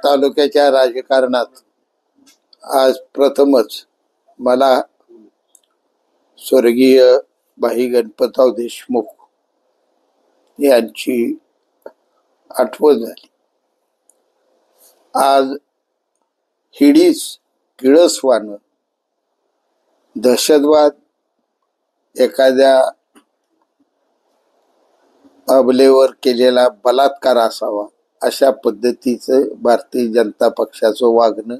तालुक्याच्या राजकारणात आज प्रथमच मला स्वर्गीय भाई गणपतराव देशमुख यांची आठवण झाली। आज हिडीस किळसवानं दहशतवाद एखाद्या अबलेवर केलेला बलात्कार असावा अशा पद्धतीचं भारतीय जनता पक्षाचं वागणं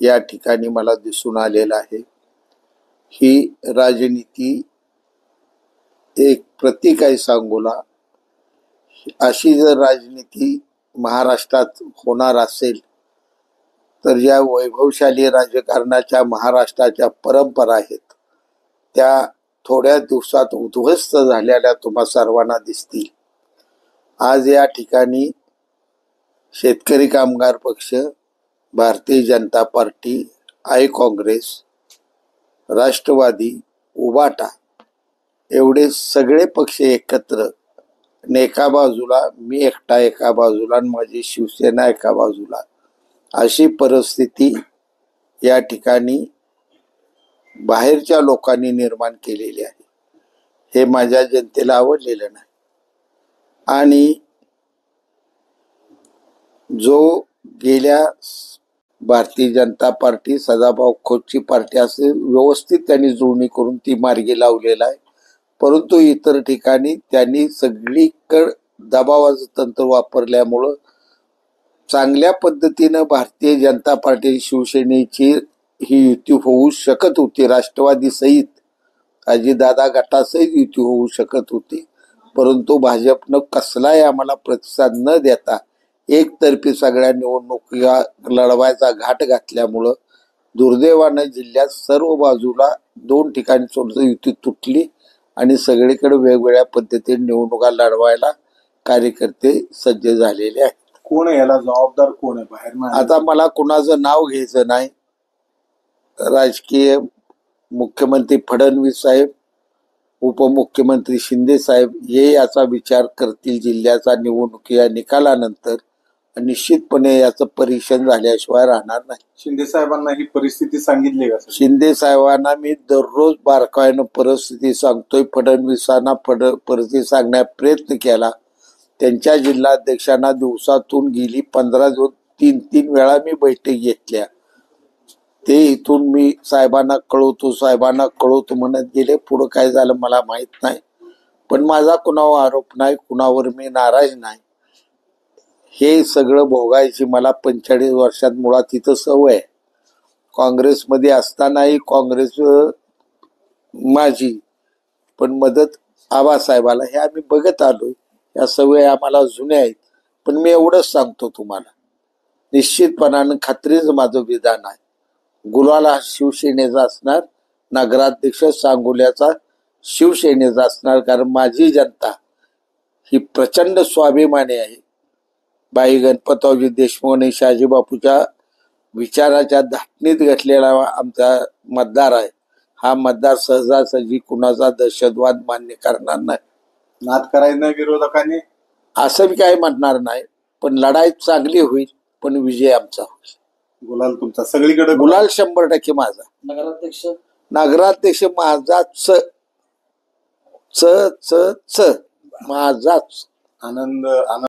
या ठिकाणी मला दिसून आलेलं आहे। ही राजनीती एक प्रतीक आहे सांगोला। अशी जर राजनीती महाराष्ट्रात होणार असेल तर ज्या वैभवशाली राजकारणाच्या महाराष्ट्राच्या परंपरा आहेत त्या थोड्या दिवसात उद्ध्वस्त झालेल्या तुम्हा सर्वांना दिसतील। आज या ठिकाणी शेतकरी कामगार पक्ष, भारतीय जनता पार्टी, आय काँग्रेस, राष्ट्रवादी, उबाटा एवढे सगळे पक्ष एकत्र एका बाजूला, मी एकटा एका बाजूला आणि माझी शिवसेना एका बाजूला, अशी परिस्थिती या ठिकाणी बाहेरच्या लोकांनी निर्माण केलेली आहे। हे माझ्या जनतेला आवडलेलं नाही। आणि जो गेल्या भारतीय जनता पार्टी, सदाभाऊ खोतची पार्टी असे व्यवस्थित त्यांनी जुळणी करून ती मार्गी लावलेला आहे, परंतु इतर ठिकाणी त्यांनी सगळीकडे दबावाचं तंत्र वापरल्यामुळं चांगल्या पद्धतीनं भारतीय जनता पार्टी शिवसेनेची ही युती होऊ शकत होती, राष्ट्रवादी सहित अजितदादा गटासहित युती होऊ शकत होती, परंतु भाजपनं कसलाही आम्हाला प्रतिसाद न देता एकतर्फी सगळ्या निवडणुका लढवायचा घाट घातल्यामुळं दुर्दैवानं जिल्ह्यात सर्व बाजूला दोन ठिकाणी सोडून युती तुटली आणि सगळीकडे वेगवेगळ्या पद्धतीने निवडणुका लढवायला कार्यकर्ते सज्ज झालेले आहेत। कोण आहे याला जबाबदार, कोण आहे बाहेर? आता मला कुणाचं नाव घ्यायचं नाही। राजकीय मुख्यमंत्री फडणवीस साहेब, उपमुख्यमंत्री शिंदे साहेब हे याचा विचार करतील जिल्ह्याचा निवडणुकीच्या निकालानंतर। निश्चितपणे याचं परीक्षण झाल्याशिवाय राहणार नाही। शिंदे साहेबांना ही परिस्थिती सांगितली का? शिंदे साहेबांना मी दररोज बारकाईनं परिस्थिती सांगतोय। फडणवीसांना परिस्थिती सांगण्याचा प्रयत्न केला। त्यांच्या जिल्हाध्यक्षांना दिवसातून गेली 15 दिवस 3 वेळा मी बैठक घेतल्या। ते इथून मी साहेबांना कळवतो म्हणत गेले। पुढं काय झालं मला माहित नाही, पण माझा कुणावर आरोप नाही, कुणावर मी नाराज नाही। हे सगळं भोगायची मला 45 वर्षात मुळात इथं सवय आहे। काँग्रेसमध्ये असतानाही काँग्रेस माझी, पण मदत आबासाहेबाला हे आम्ही बघत आलोय। या सवय आम्हाला जुन्या आहेत। पण मी एवढंच सांगतो तुम्हाला, निश्चितपणानं खात्रीचं माझं विधान आहे, गुलाल हा शिवसेनेचा असणार, नगराध्यक्ष सांगोल्याचा शिवसेनेचा असणार, कारण माझी जनता ही प्रचंड स्वाभिमानी आहे। भाई गणपतरावजी देशमुख आणि शहाजीबापूच्या विचाराच्या धाटणीत घटलेला आमचा मतदार आहे। हा मतदार सहजासहजी कुणाचा दहशतवाद मान्य करणार नाही। नाद करायचं नाही विरोधकांनी असं मी काही म्हणणार नाही, पण लढाई चांगली होईल, पण विजय आमचा होईल। गुलाल तुमचा सगळीकडे, गुलाल 100% माझा। नगराध्यक्ष माझाच, च च च माझाच। आनंद